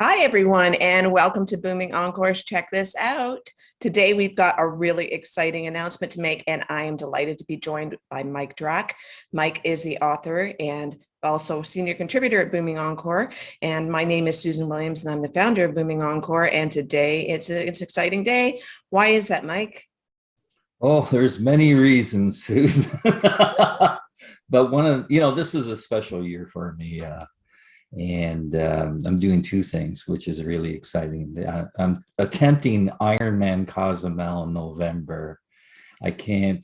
Hi, everyone, and welcome to Booming Encores. Check this out. Today, we've got a really exciting announcement to make, and I am delighted to be joined by Mike Drak. Mike is the author and also senior contributor at Booming Encore. And my name is Susan Williams, and I'm the founder of Booming Encore. And today, it's an exciting day. Why is that, Mike? Oh, there's many reasons, Susan. But this is a special year for me. And I'm doing two things, which is really exciting. I'm attempting Ironman Cozumel in November. I can't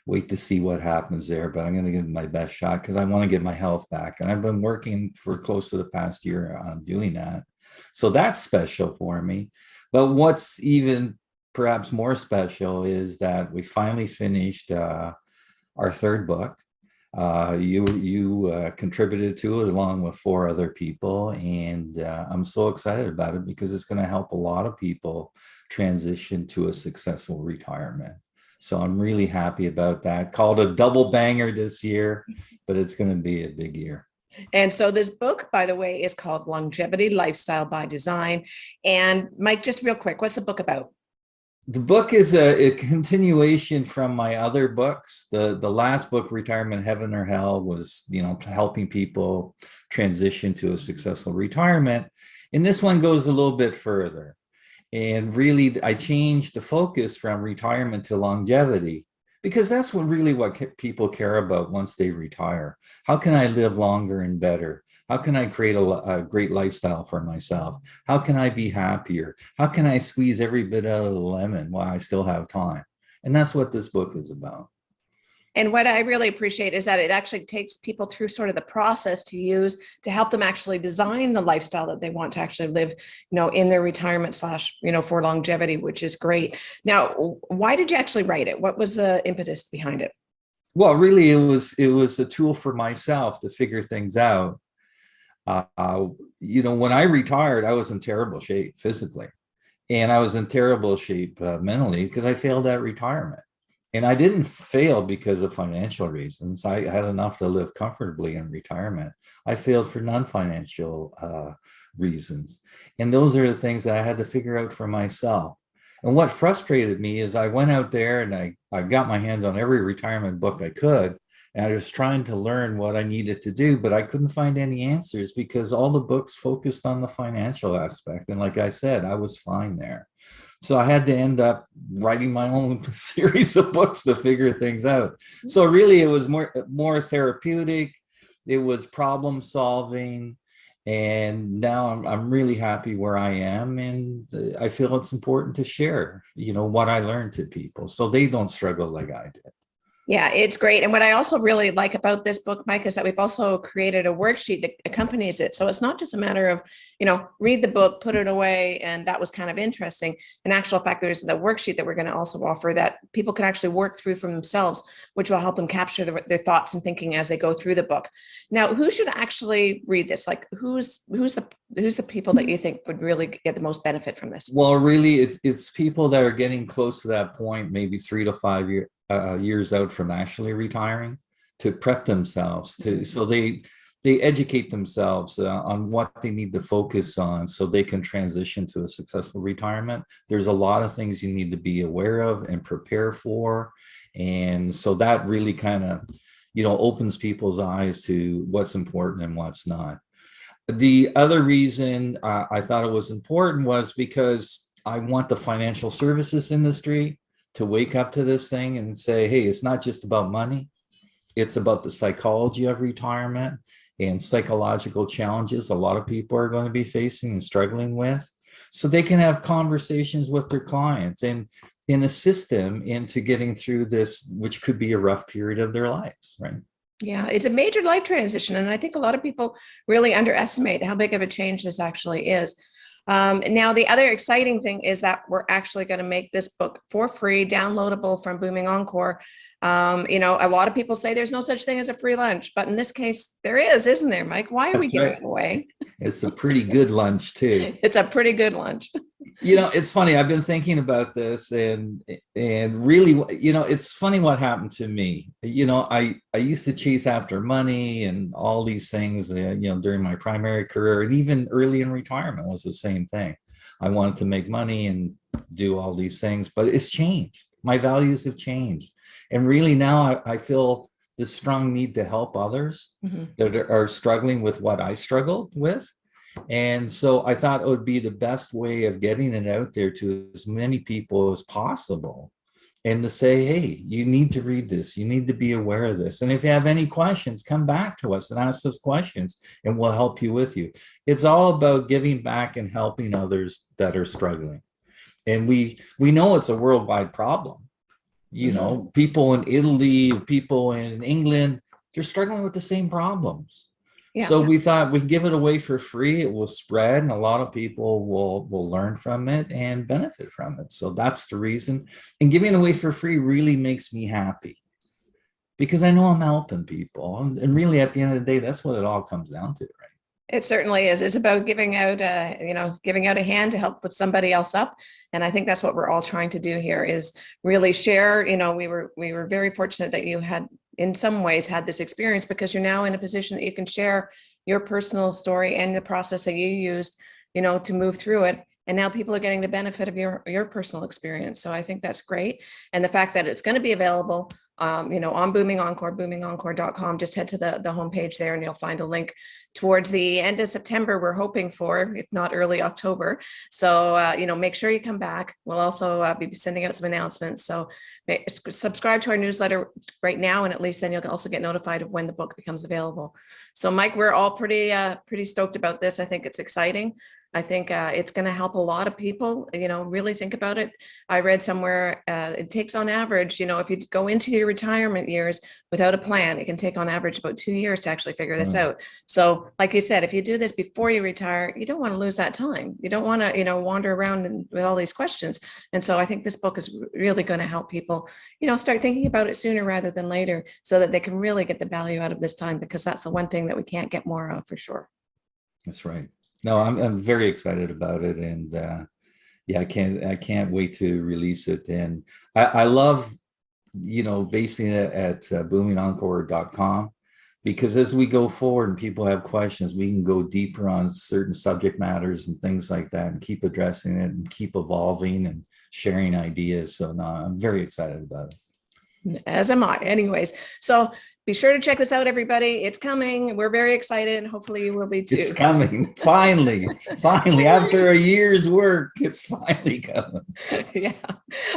wait to see what happens there, but I'm going to give it my best shot because I want to get my health back. And I've been working for close to the past year on doing that. So that's special for me. But what's even perhaps more special is that we finally finished our third book. You contributed to it along with four other people, and I'm so excited about it because it's going to help a lot of people transition to a successful retirement. So I'm really happy about that. Called a double banger this year, but it's going to be a big year. And so this book, by the way, is called Longevity Lifestyle by Design. And Mike, just real quick, what's the book about? The book is a continuation from my other books. The last book, Retirement Heaven or Hell, was helping people transition to a successful retirement. And this one goes a little bit further. And really, I changed the focus from retirement to longevity because that's what people care about once they retire. How can I live longer and better? How can I create a great lifestyle for myself? How can I be happier? How can I squeeze every bit out of the lemon while I still have time? And that's what this book is about. And what I really appreciate is that it actually takes people through sort of the process to use to help them actually design the lifestyle that they want to actually live, in their retirement slash, for longevity, which is great. Now, why did you actually write it? What was the impetus behind it? Well, really, it was a tool for myself to figure things out. When I retired, I was in terrible shape physically, and I was in terrible shape mentally because I failed at retirement. And I didn't fail because of financial reasons. I had enough to live comfortably in retirement. I failed for non-financial reasons. And those are the things that I had to figure out for myself. And what frustrated me is I went out there and I got my hands on every retirement book I could. And I was trying to learn what I needed to do, but I couldn't find any answers because all the books focused on the financial aspect. And like I said, I was fine there. So I had to end up writing my own series of books to figure things out. So really, it was more therapeutic. It was problem solving. And now I'm really happy where I am. And I feel it's important to share, what I learned to people so they don't struggle like I did. Yeah, it's great. And what I also really like about this book, Mike, is that we've also created a worksheet that accompanies it. So it's not just a matter of, read the book, put it away, and that was kind of interesting. In actual fact, there's the worksheet that we're going to also offer that people can actually work through for themselves, which will help them capture their thoughts and thinking as they go through the book. Now, who should actually read this? Like, who's the people that you think would really get the most benefit from this? Well, really, it's people that are getting close to that point, maybe 3 to 5 years out from actually retiring, to prep themselves so they educate themselves on what they need to focus on so they can transition to a successful retirement. There's a lot of things you need to be aware of and prepare for. And so that really kind of, opens people's eyes to what's important and what's not. The other reason I thought it was important was because I want the financial services industry to wake up to this thing and say, hey, it's not just about money. It's about the psychology of retirement and psychological challenges a lot of people are going to be facing and struggling with. So they can have conversations with their clients and assist them into getting through this, which could be a rough period of their lives, right? Yeah, it's a major life transition. And I think a lot of people really underestimate how big of a change this actually is. Now, the other exciting thing is that we're actually going to make this book for free, downloadable from Booming Encore You know, a lot of people say there's no such thing as a free lunch, but in this case, there is, isn't there, Mike? Why are we That's giving right. it away? It's a pretty good lunch too. It's a pretty good lunch. You know, it's funny. I've been thinking about this, and really, you know, it's funny what happened to me. You know, I used to chase after money and all these things, you know, during my primary career, and even early in retirement was the same thing. I wanted to make money and do all these things, but it's changed. My values have changed, and really now I feel this strong need to help others that are struggling with what I struggled with. And so I thought it would be the best way of getting it out there to as many people as possible, and to say, hey, you need to read this. You need to be aware of this. And if you have any questions, come back to us and ask us questions, and we'll help you with you. It's all about giving back and helping others that are struggling. And we know it's a worldwide problem. You know, people in Italy, people in England, they're struggling with the same problems. Yeah. So we thought we'd give it away for free. It will spread, and a lot of people will learn from it and benefit from it. So that's the reason. And giving it away for free really makes me happy, because I know I'm helping people. And really, at the end of the day, that's what it all comes down to, right? It certainly is. It's about giving out, you know, giving out a hand to help lift somebody else up. And I think that's what we're all trying to do here, is really share. You know, we were very fortunate that you had, in some ways, had this experience, because you're now in a position that you can share your personal story and the process that you used, you know, to move through it. And now people are getting the benefit of your personal experience. So I think that's great. And the fact that it's going to be available, you know, on Booming Encore, boomingencore.com, just head to the homepage there and you'll find a link towards the end of September, we're hoping for, if not early October. So, you know, make sure you come back. We'll also be sending out some announcements. So subscribe to our newsletter right now, and at least then you'll also get notified of when the book becomes available. So Mike, we're all pretty stoked about this. I think it's exciting. I think it's going to help a lot of people, you know, really think about it. I read somewhere it takes on average, you know, if you go into your retirement years without a plan, it can take on average about 2 years to actually figure this out. So like you said, if you do this before you retire, you don't want to lose that time. You don't want to, you know, wander around with all these questions. And so I think this book is really going to help people, you know, start thinking about it sooner rather than later, so that they can really get the value out of this time, because that's the one thing that we can't get more of, for sure. That's right. No, I'm very excited about it, and yeah, I can't wait to release it. And I love, you know, basing it at boomingencore.com, because as we go forward and people have questions, we can go deeper on certain subject matters and things like that, and keep addressing it and keep evolving and sharing ideas. So no, I'm very excited about it. As am I. Anyways, so be sure to check this out, everybody. It's coming. We're very excited. Hopefully you will be too. It's coming. Finally, after a year's work, it's finally coming. Yeah.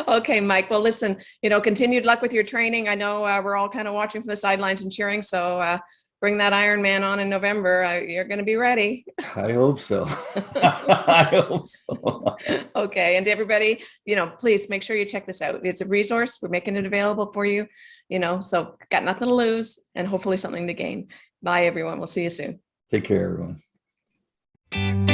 Okay, Mike. Well, listen, you know, continued luck with your training. I know we're all kind of watching from the sidelines and cheering. So bring that Ironman on in November. You're going to be ready. I hope so. I hope so. Okay. And everybody, you know, please make sure you check this out. It's a resource. We're making it available for you, you know, so got nothing to lose and hopefully something to gain. Bye, everyone. We'll see you soon. Take care, everyone.